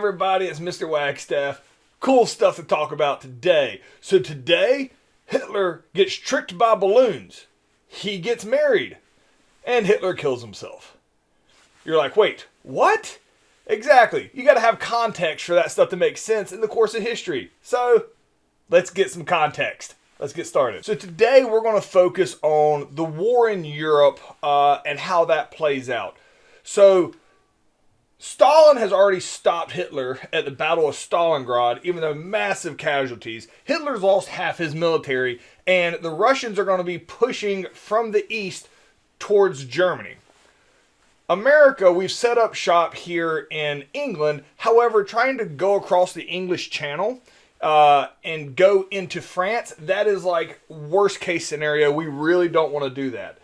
everybody, it's Mr. Wagstaff. Cool stuff to talk about today. So today, Hitler gets tricked by balloons. He gets married. And Hitler kills himself. You're like, wait, what? Exactly. You got to have context for that stuff to make sense in the course of history. So, let's get some context. Let's get started. So today we're going to focus on the war in Europe and how that plays out. So Stalin has already stopped Hitler at the Battle of Stalingrad, even though massive casualties. Hitler's lost half his military, and the Russians are going to be pushing from the east towards Germany. America, we've set up shop here in England. However, trying to go across the English Channel and go into France, that is like worst case scenario. We really don't want to do that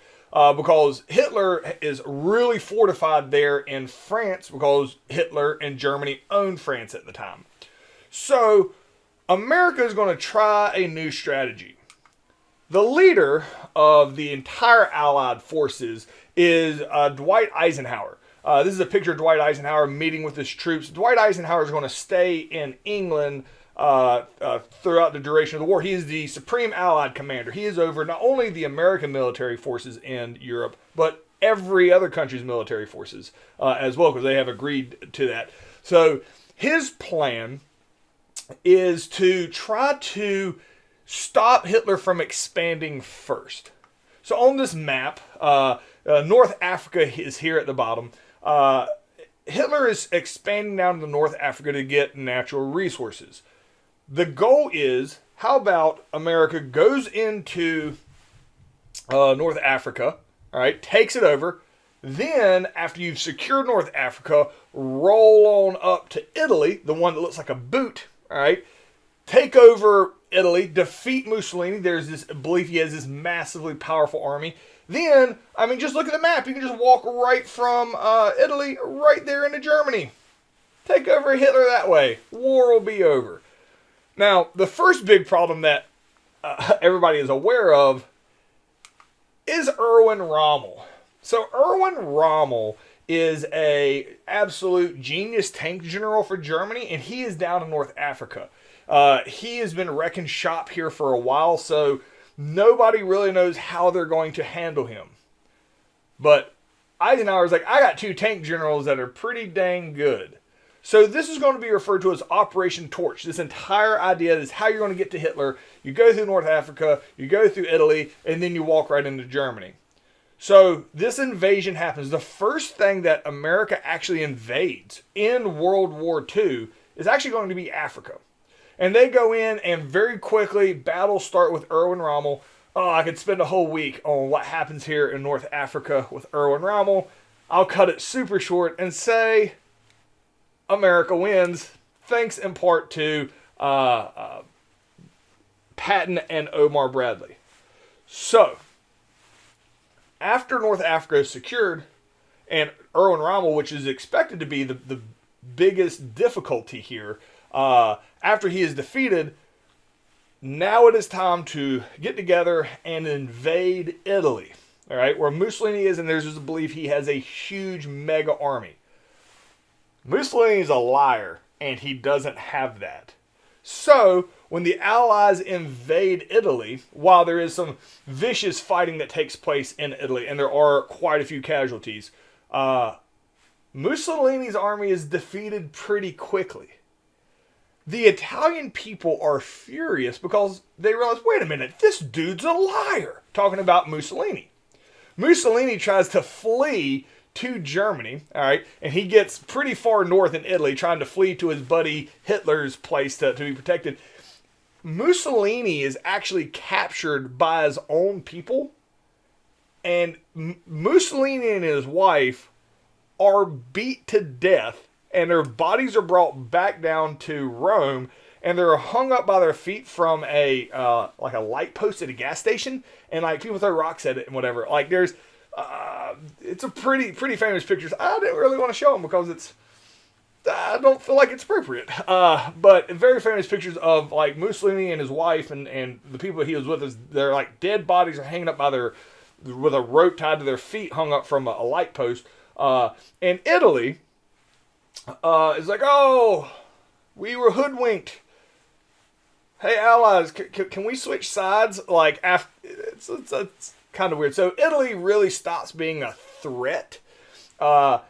because Hitler is really fortified there in France because Hitler and Germany owned France at the time. So America is going to try a new strategy. The leader of the entire Allied forces is Dwight Eisenhower. This is a picture of Dwight Eisenhower meeting with his troops. Dwight Eisenhower is going to stay in England throughout the duration of the war. He is the Supreme Allied Commander. He is over not only the American military forces in Europe, but every other country's military forces as well, because they have agreed to that. So his plan is to try to stop Hitler from expanding first. So on this map, North Africa is here at the bottom. Hitler is expanding down to North Africa to get natural resources. The goal is, how about America goes into North Africa, all right, takes it over. Then, after you've secured North Africa, roll on up to Italy, the one that looks like a boot, all right, take over Italy, defeat Mussolini. There's this belief he has this massively powerful army. Then, I mean, just look at the map. You can just walk right from Italy right there into Germany. Take over Hitler that way. War will be over. Now, the first big problem that everybody is aware of is Erwin Rommel. So Erwin Rommel is a absolute genius tank general for Germany, and he is down in North Africa. He has been wrecking shop here for a while, so nobody really knows how they're going to handle him. But Eisenhower's like, I got two tank generals that are pretty dang good. So this is going to be referred to as Operation Torch. This entire idea is how you're going to get to Hitler. You go through North Africa, you go through Italy, and then you walk right into Germany. So this invasion happens. The first thing that America actually invades in World War II is actually going to be Africa. And they go in and very quickly battles start with Erwin Rommel. Oh, I could spend a whole week on what happens here in North Africa with Erwin Rommel. I'll cut it super short and say America wins, thanks in part to Patton and Omar Bradley. So, after North Africa is secured, and Erwin Rommel, which is expected to be the biggest difficulty here, after he is defeated, now it is time to get together and invade Italy. All right, where Mussolini is, and there's this belief he has a huge mega army. Mussolini is a liar, and he doesn't have that. So, when the Allies invade Italy, while there is some vicious fighting that takes place in Italy, and there are quite a few casualties, Mussolini's army is defeated pretty quickly. The Italian people are furious because they realize, wait a minute, this dude's a liar. Talking about Mussolini. Mussolini tries to flee to Germany, all right, and he gets pretty far north in Italy trying to flee to his buddy Hitler's place to be protected. Mussolini is actually captured by his own people, and Mussolini and his wife are beat to death, and their bodies are brought back down to Rome, and they're hung up by their feet from a like a light post at a gas station, and like people throw rocks at it and whatever. Like there's it's a pretty famous picture. I didn't really want to show them because I don't feel like it's appropriate. But very famous pictures of like Mussolini and his wife and the people he was with. Their like dead bodies are hanging up by with a rope tied to their feet, hung up from a light post. In Italy, It's like, oh, we were hoodwinked. Hey, allies, can we switch sides? Like, after, it's kind of weird. So Italy really stops being a threat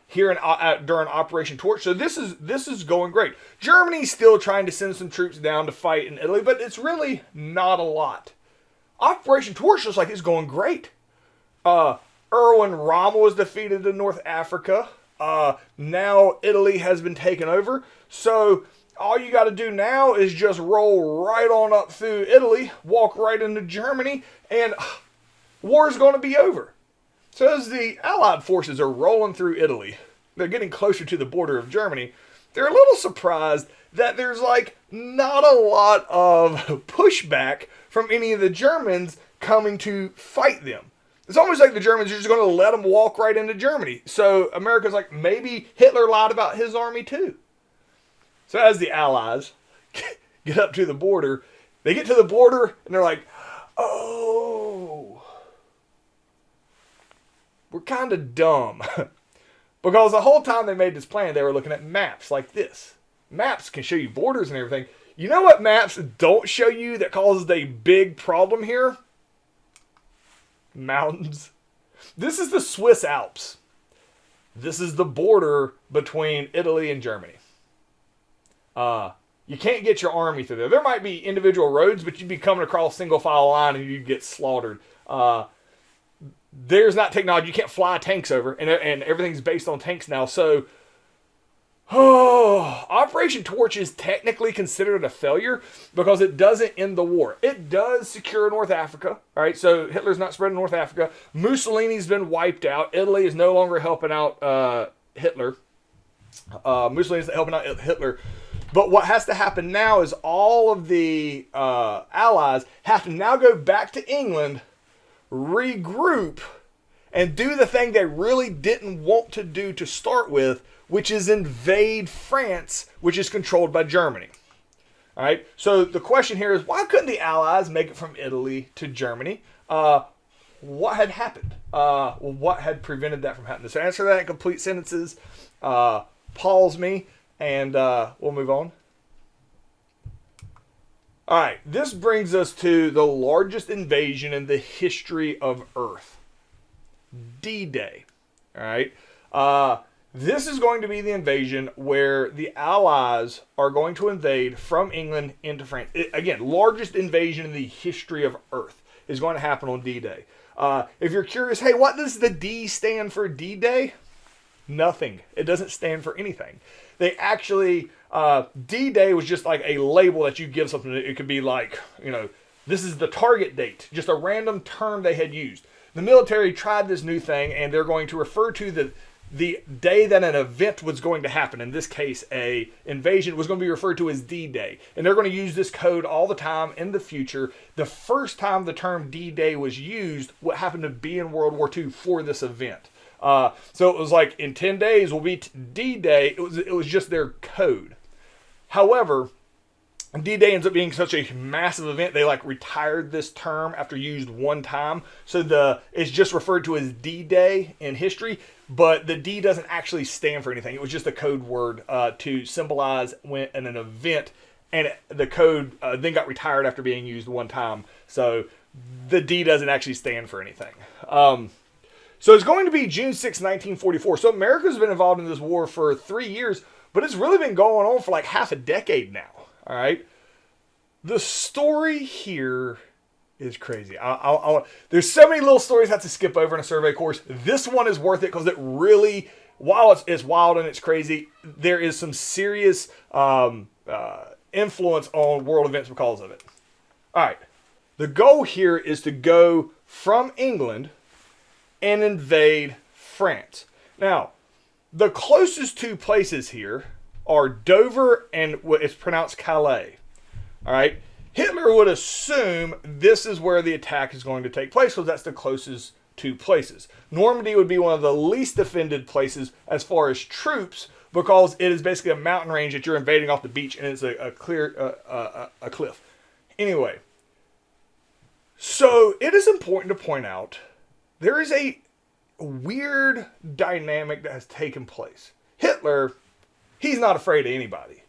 here during Operation Torch. So this is going great. Germany's still trying to send some troops down to fight in Italy, but it's really not a lot. Operation Torch looks like it's going great. Erwin Rommel was defeated in North Africa. Now Italy has been taken over. So all you got to do now is just roll right on up through Italy, walk right into Germany, and war is going to be over. So as the Allied forces are rolling through Italy, they're getting closer to the border of Germany, they're a little surprised that there's like not a lot of pushback from any of the Germans coming to fight them. It's almost like the Germans are just going to let them walk right into Germany. So America's like, maybe Hitler lied about his army too. So as the Allies get up to the border, they get to the border and they're like, oh, we're kind of dumb. Because the whole time they made this plan, they were looking at maps like this. Maps can show you borders and everything. You know what maps don't show you that causes a big problem here? Mountains. This is the Swiss Alps. This is the border between Italy and Germany. You can't get your army through there. There might be individual roads, but you'd be coming across single file line and you'd get slaughtered. There's not technology. You can't fly tanks over, and everything's based on tanks now. So, Operation Torch is technically considered a failure because it doesn't end the war. It does secure North Africa. All right, so Hitler's not spreading North Africa. Mussolini's been wiped out. Italy is no longer helping out Hitler. Mussolini's helping out Hitler. But what has to happen now is all of the Allies have to now go back to England, regroup, and do the thing they really didn't want to do to start with, which is invade France, which is controlled by Germany. All right. So the question here is, why couldn't the Allies make it from Italy to Germany? What had happened? What had prevented that from happening? So answer that in complete sentences. Pause me, and we'll move on. All right. This brings us to the largest invasion in the history of Earth. D-Day. All right. This is going to be the invasion where the Allies are going to invade from England into France. Again, largest invasion in the history of Earth is going to happen on D-Day. If you're curious, hey, what does the D stand for D-Day? Nothing. It doesn't stand for anything. They actually, D-Day was just like a label that you give something. It could be like, this is the target date, just a random term they had used. The military tried this new thing, and they're going to refer to the day that an event was going to happen. In this case, a invasion was going to be referred to as D-Day. And they're going to use this code all the time in the future. The first time the term D-Day was used, what happened to be in World War II for this event. So it was like, in 10 days will be D-Day. It was just their code. However, D-Day ends up being such a massive event, they retired this term after used one time. So it's just referred to as D-Day in history, but the D doesn't actually stand for anything. It was just a code word to symbolize when in an event, and the code then got retired after being used one time. So the D doesn't actually stand for anything. So it's going to be June 6, 1944. So America's been involved in this war for 3 years, but it's really been going on for half a decade now. All right. The story here is crazy. There's so many little stories I have to skip over in a survey course. This one is worth it because it really, while it's wild and it's crazy, there is some serious influence on world events because of it. All right. The goal here is to go from England and invade France. Now, the closest two places here are Dover and what is pronounced Calais. All right. Hitler would assume this is where the attack is going to take place because that's the closest two places. Normandy would be one of the least defended places as far as troops because it is basically a mountain range that you're invading off the beach and it's a clear a cliff. Anyway, so it is important to point out there is a weird dynamic that has taken place. Hitler he's not afraid of anybody.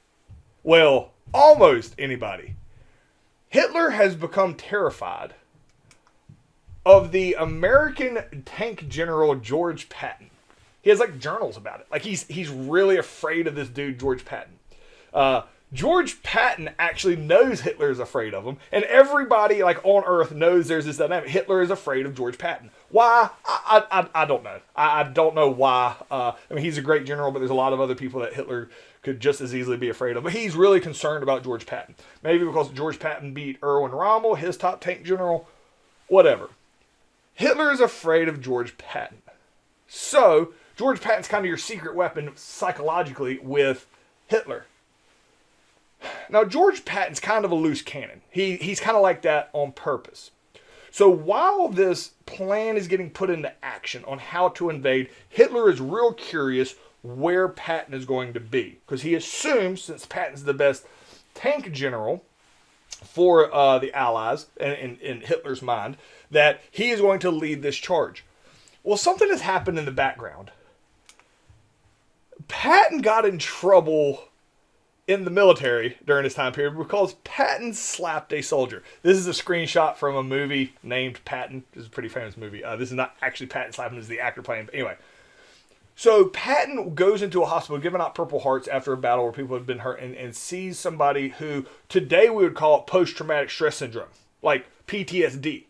Well, almost anybody. Hitler has become terrified of the American tank general George Patton. He has like journals about it. Like he's really afraid of this dude, George Patton. George Patton actually knows Hitler is afraid of him, and everybody like on Earth knows there's this dynamic. Hitler is afraid of George Patton. Why? I don't know. I don't know why. I mean, he's a great general, but there's a lot of other people that Hitler could just as easily be afraid of. But he's really concerned about George Patton. Maybe because George Patton beat Erwin Rommel, his top tank general, whatever. Hitler is afraid of George Patton. So, George Patton's kind of your secret weapon psychologically with Hitler. Now, George Patton's kind of a loose cannon. He's kind of like that on purpose. So while this plan is getting put into action on how to invade, Hitler is real curious where Patton is going to be. Because he assumes, since Patton's the best tank general for the Allies, in Hitler's mind, that he is going to lead this charge. Well, something has happened in the background. Patton got in trouble in the military during this time period because Patton slapped a soldier. This is a screenshot from a movie named Patton. This is a pretty famous movie. This is not actually Patton slapping, this is the actor playing. But anyway. So Patton goes into a hospital giving out Purple Hearts after a battle where people have been hurt and sees somebody who today we would call it post-traumatic stress syndrome, like PTSD.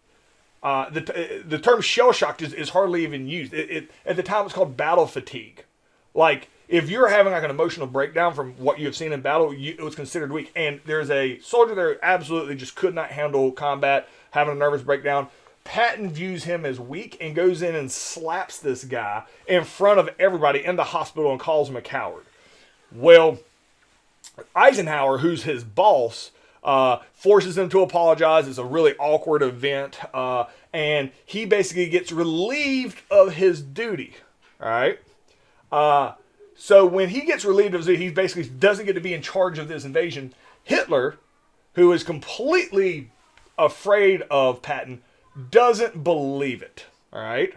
The term shell-shocked is hardly even used. At the time, it's called battle fatigue. Like, if you're having like an emotional breakdown from what you have seen in battle, it was considered weak. And there's a soldier there who absolutely just could not handle combat, having a nervous breakdown. Patton views him as weak and goes in and slaps this guy in front of everybody in the hospital and calls him a coward. Well, Eisenhower, who's his boss, forces him to apologize. It's a really awkward event. And he basically gets relieved of his duty. All right. So when he gets relieved of his duty, he basically doesn't get to be in charge of this invasion. Hitler, who is completely afraid of Patton, doesn't believe it. All right.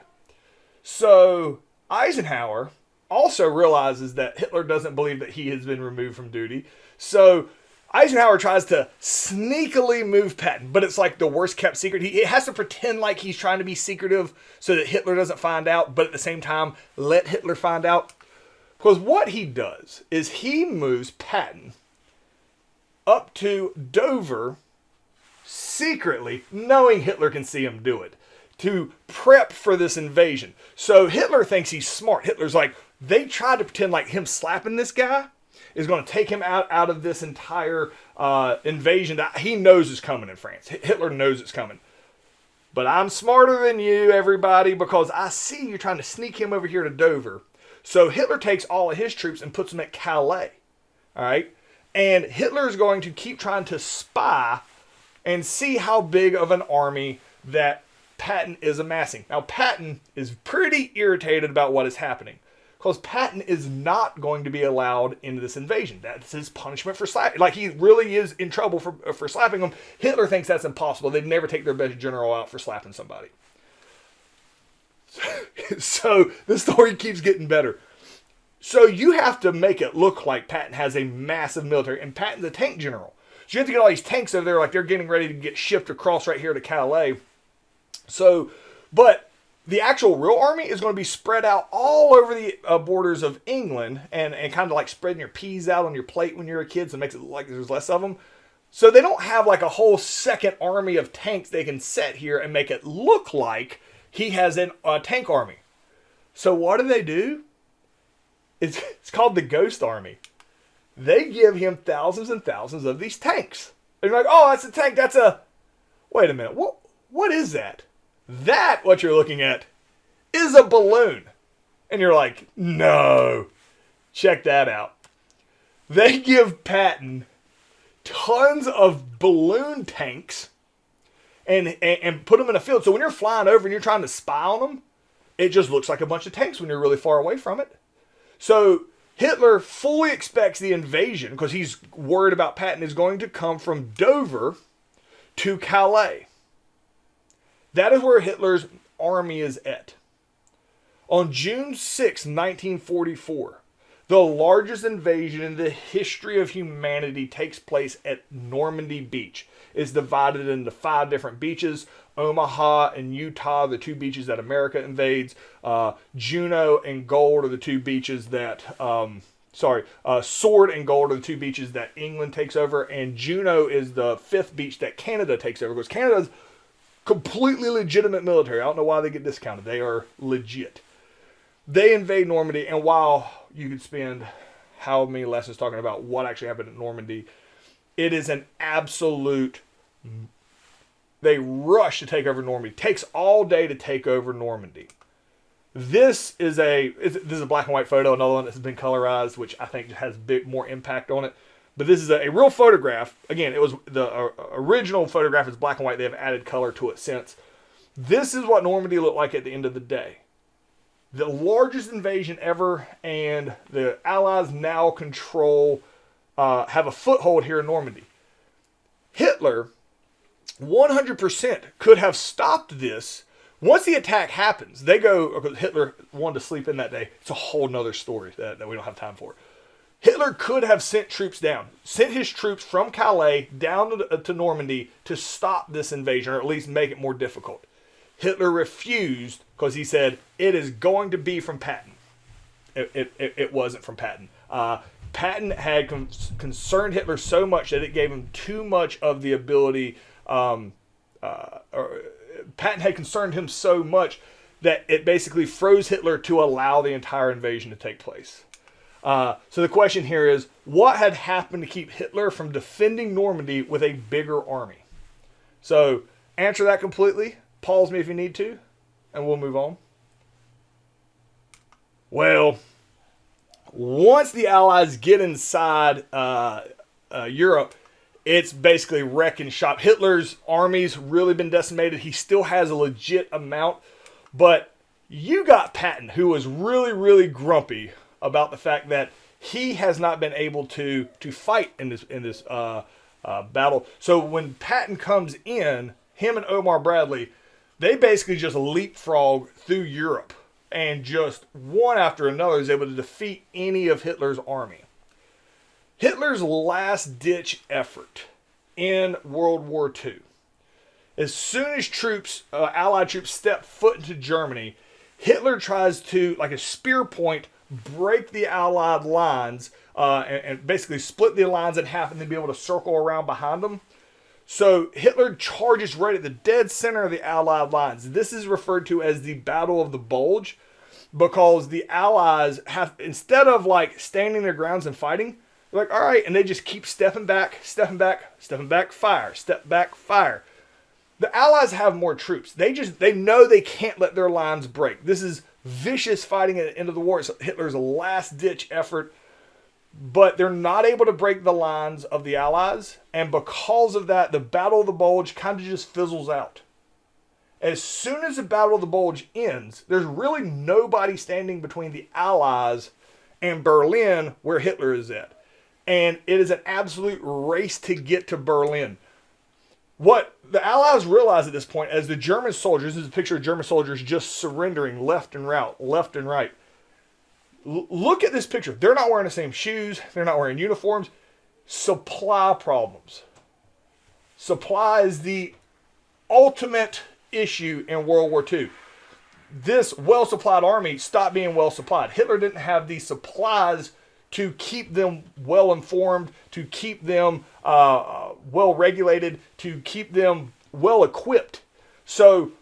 So Eisenhower also realizes that Hitler doesn't believe that he has been removed from duty. So Eisenhower tries to sneakily move Patton, but it's like the worst kept secret. He has to pretend like he's trying to be secretive so that Hitler doesn't find out, but at the same time, let Hitler find out. Because what he does is he moves Patton up to Dover secretly, knowing Hitler can see him do it, to prep for this invasion. So Hitler thinks he's smart. Hitler's like, they tried to pretend like him slapping this guy is going to take him out of this entire invasion that he knows is coming in France. Hitler knows it's coming. But I'm smarter than you, everybody, because I see you trying to sneak him over here to Dover. So Hitler takes all of his troops and puts them at Calais. All right? And Hitler is going to keep trying to spy and see how big of an army that Patton is amassing. Now, Patton is pretty irritated about what is happening, because Patton is not going to be allowed into this invasion. That's his punishment for slapping. Like, he really is in trouble for slapping him. Hitler thinks that's impossible. They'd never take their best general out for slapping somebody. So the story keeps getting better. So you have to make it look like Patton has a massive military, and Patton's a tank general. So you have to get all these tanks over there, like they're getting ready to get shipped across right here to Calais. So, but the actual real army is going to be spread out all over the borders of England, and kind of like spreading your peas out on your plate when you're a kid, so it makes it look like there's less of them. So they don't have like a whole second army of tanks they can set here and make it look like he has a tank army. So what do? It's called the Ghost Army. They give him thousands and thousands of these tanks. And you're like, oh, that's a tank. That's a... Wait a minute. What is that? That, what you're looking at, is a balloon. And you're like, no. Check that out. They give Patton tons of balloon tanks and put them in a field. So when you're flying over and you're trying to spy on them, it just looks like a bunch of tanks when you're really far away from it. So Hitler fully expects the invasion, because he's worried about Patton, is going to come from Dover to Calais. That is where Hitler's army is at. On June 6, 1944, The largest invasion in the history of humanity takes place at Normandy Beach. It's divided into 5 different beaches. Omaha and Utah are the 2 beaches that America invades. Juno and Gold are the 2 beaches that... Sword and Gold are the 2 beaches that England takes over. And Juno is the 5th beach that Canada takes over. Because Canada's completely legitimate military. I don't know why they get discounted. They are legit. They invade Normandy, and while you could spend how many lessons talking about what actually happened at Normandy, it is an absolute... They rush to take over Normandy. It takes all day to take over Normandy. This is a black and white photo. Another one that has been colorized, which I think has more impact on it. But this is a real photograph. Again, it was the original photograph is black and white. They have added color to it since. This is what Normandy looked like at the end of the day. The largest invasion ever, and the Allies now have a foothold here in Normandy. Hitler, 100% could have stopped this. Once the attack happens, they go, because Hitler wanted to sleep in that day. It's a whole nother story that we don't have time for. Hitler could have sent troops down, sent his troops from Calais down to Normandy to stop this invasion, or at least make it more difficult. Hitler refused because he said, it is going to be from Patton. It wasn't from Patton. Patton had concerned Hitler so much that it gave him too much of the ability. Patton had concerned him so much that it basically froze Hitler to allow the entire invasion to take place. So the question here is, what had happened to keep Hitler from defending Normandy with a bigger army? So answer that completely. Pause me if you need to, and we'll move on. Well, once the Allies get inside Europe, it's basically wreck and shop. Hitler's army's really been decimated. He still has a legit amount, but you got Patton, who was really, really grumpy about the fact that he has not been able to fight in this battle. So when Patton comes in, him and Omar Bradley, they basically just leapfrog through Europe and just one after another is able to defeat any of Hitler's army. Hitler's last-ditch effort in World War II. As soon as Allied troops step foot into Germany, Hitler tries to, like a spear point, break the Allied lines and basically split the lines in half and then be able to circle around behind them. So Hitler charges right at the dead center of the Allied lines. This is referred to as the Battle of the Bulge because the Allies have, instead of like standing their grounds and fighting, they're like, all right, and they just keep stepping back, fire, step back, fire. The Allies have more troops. They know they can't let their lines break. This is vicious fighting at the end of the war. It's Hitler's last-ditch effort. But they're not able to break the lines of the Allies. And because of that, the Battle of the Bulge kind of just fizzles out. As soon as the Battle of the Bulge ends, there's really nobody standing between the Allies and Berlin, where Hitler is at. And it is an absolute race to get to Berlin. What the Allies realize at this point, as the German soldiers, this is a picture of German soldiers just surrendering left and right. Look at this picture. They're not wearing the same shoes. They're not wearing uniforms. Supply problems. Supply is the ultimate issue in World War II. This well-supplied army stopped being well-supplied. Hitler didn't have the supplies to keep them well-informed, to keep them well-regulated, to keep them well-equipped. So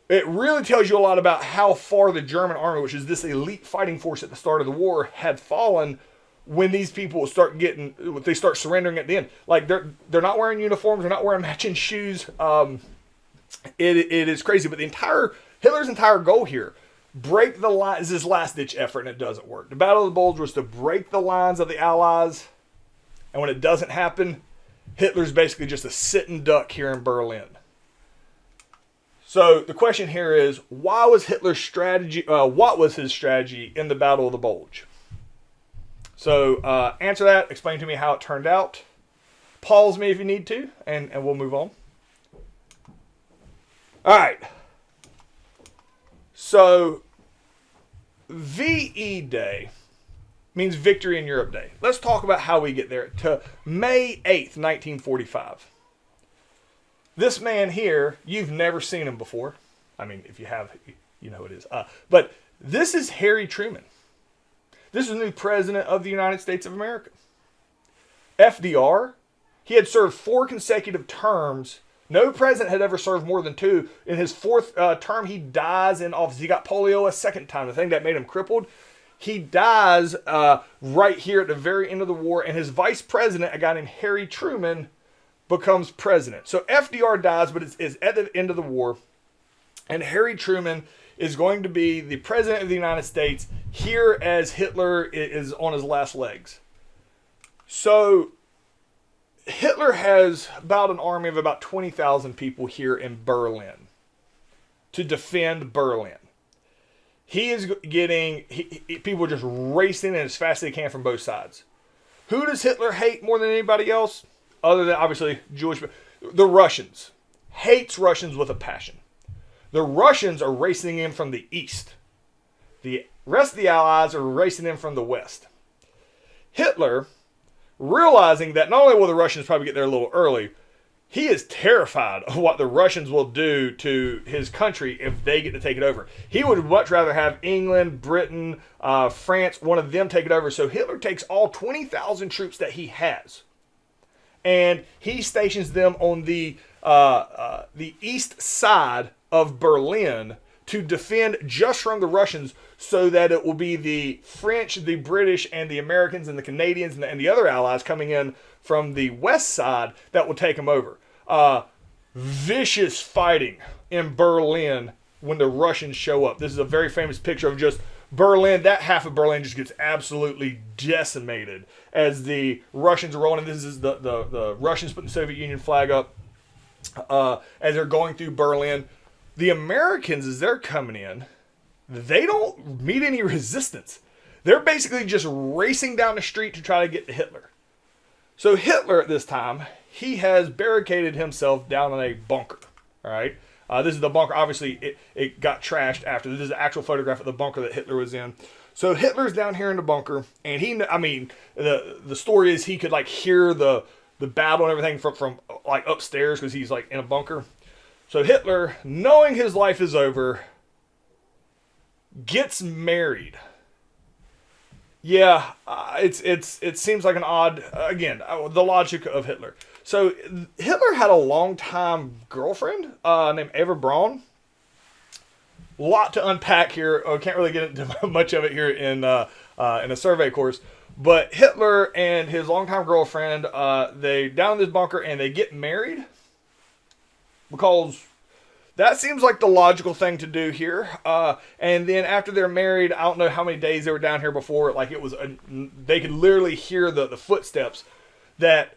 it really tells you a lot about how far the German army, which is this elite fighting force at the start of the war, had fallen when these people start surrendering at the end. Like they're not wearing uniforms, they're not wearing matching shoes. It is crazy. But Hitler's entire goal here, break the line, is his last-ditch effort, and it doesn't work. The Battle of the Bulge was to break the lines of the Allies, and when it doesn't happen, Hitler's basically just a sitting duck here in Berlin. So the question here is, what was his strategy in the Battle of the Bulge? So answer that, explain to me how it turned out. Pause me if you need to, and we'll move on. All right. So VE Day means Victory in Europe Day. Let's talk about how we get there to May 8th, 1945. This man here, you've never seen him before. I mean, if you have, you know who it is. But this is Harry Truman. This is the new president of the United States of America. FDR, he had served 4 consecutive terms. No president had ever served more than 2. In his 4th term, he dies in office. He got polio a 2nd time, the thing that made him crippled. He dies right here at the very end of the war, and his vice president, a guy named Harry Truman, becomes president. So FDR dies, but it's at the end of the war, and Harry Truman is going to be the president of the United States here as Hitler is on his last legs. So Hitler has about an army of about 20,000 people here in Berlin to defend Berlin. He is getting people just racing in as fast as they can from both sides. Who does Hitler hate more than anybody else? Other than, obviously, Jewish. The Russians. Hates Russians with a passion. The Russians are racing in from the east. The rest of the Allies are racing in from the west. Hitler, realizing that not only will the Russians probably get there a little early, he is terrified of what the Russians will do to his country if they get to take it over. He would much rather have England, Britain, France, one of them take it over. So Hitler takes all 20,000 troops that he has, and he stations them on the east side of Berlin to defend just from the Russians, so that it will be the French, the British, and the Americans, and the Canadians, and the other allies coming in from the west side that will take them over. Vicious fighting in Berlin when the Russians show up. This is a very famous picture of just Berlin. That half of Berlin just gets absolutely decimated as the Russians are rolling. This is the Russians putting the Soviet Union flag up as they're going through Berlin. The Americans, as they're coming in, they don't meet any resistance. They're basically just racing down the street to try to get to Hitler. So Hitler at this time, he has barricaded himself down in a bunker. All right. This is the bunker. Obviously, it got trashed after. This is an actual photograph of the bunker that Hitler was in. So Hitler's down here in the bunker, and the story is he could like hear the battle and everything from like upstairs because he's like in a bunker. So Hitler, knowing his life is over, gets married. Yeah, it seems like an odd, again, the logic of Hitler. So Hitler had a longtime girlfriend named Eva Braun. A lot to unpack here. I can't really get into much of it here in a survey course. But Hitler and his longtime girlfriend, they down in this bunker and they get married because that seems like the logical thing to do here. And then after they're married, I don't know how many days they were down here before. Like they could literally hear the footsteps that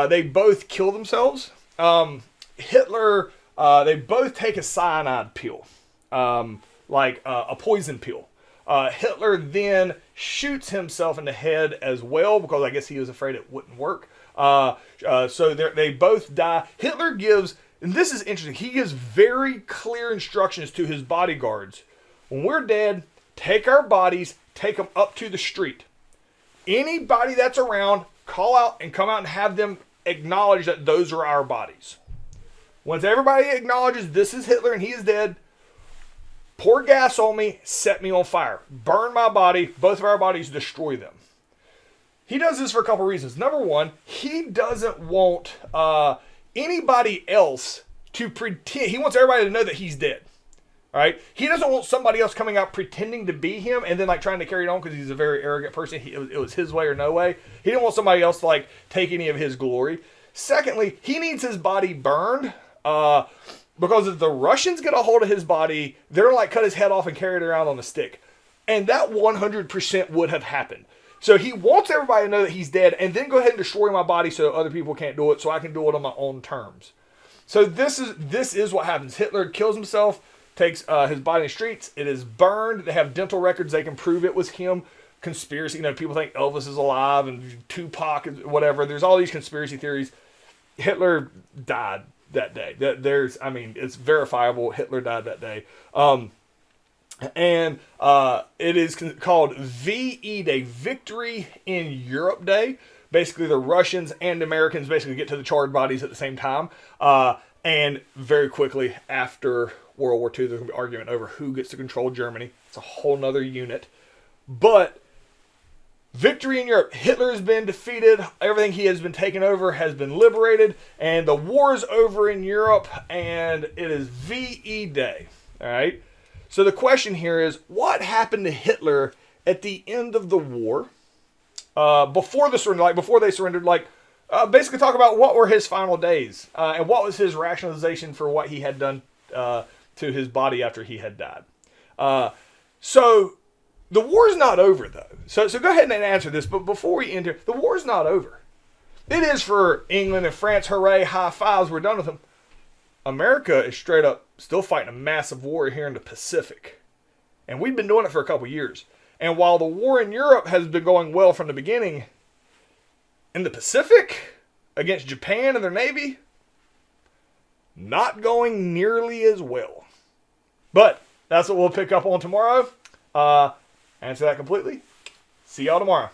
they both kill themselves. Hitler, they both take a cyanide pill, like a poison pill. Hitler then shoots himself in the head as well because I guess he was afraid it wouldn't work. So they both die. Hitler gives, and this is interesting, he gives very clear instructions to his bodyguards. When we're dead, take our bodies, take them up to the street. Anybody that's around, call out and come out and have them acknowledge that those are our bodies. Once everybody acknowledges this is Hitler and he is dead, pour gas on me, set me on fire. Burn my body, both of our bodies, destroy them. He does this for a couple reasons. Number one, he doesn't want anybody else to pretend. He wants everybody to know that he's dead. All right? He doesn't want somebody else coming out pretending to be him and then like trying to carry it on because he's a very arrogant person. It was his way or no way. He didn't want somebody else to like take any of his glory. Secondly, he needs his body burned because if the Russians get a hold of his body, they're going to like cut his head off and carry it around on a stick. And that 100% would have happened. So he wants everybody to know that he's dead and then go ahead and destroy my body so other people can't do it, so I can do it on my own terms. So this is what happens. Hitler kills himself, takes his body in the streets. It is burned. They have dental records. They can prove it was him. Conspiracy. People think Elvis is alive and Tupac, whatever. There's all these conspiracy theories. Hitler died that day. It's verifiable. Hitler died that day. And it is called VE Day, Victory in Europe Day. Basically, the Russians and Americans basically get to the charred bodies at the same time. And very quickly after World War II, there's going to be argument over who gets to control Germany. It's a whole nother unit. But victory in Europe. Hitler has been defeated. Everything he has been taken over has been liberated. And the war is over in Europe. And it is VE Day. All right. So the question here is, what happened to Hitler at the end of the war? Before the surrender, like before they surrendered, basically talk about what were his final days and what was his rationalization for what he had done to his body after he had died. So the war's not over though. So go ahead and answer this. But before we enter, the war's not over. It is for England and France. Hooray! High fives. We're done with them. America is straight up still fighting a massive war here in the Pacific, and we've been doing it for a couple years. And while the war in Europe has been going well from the beginning, in the Pacific, against Japan and their Navy, not going nearly as well. But that's what we'll pick up on tomorrow. Answer that completely. See y'all tomorrow.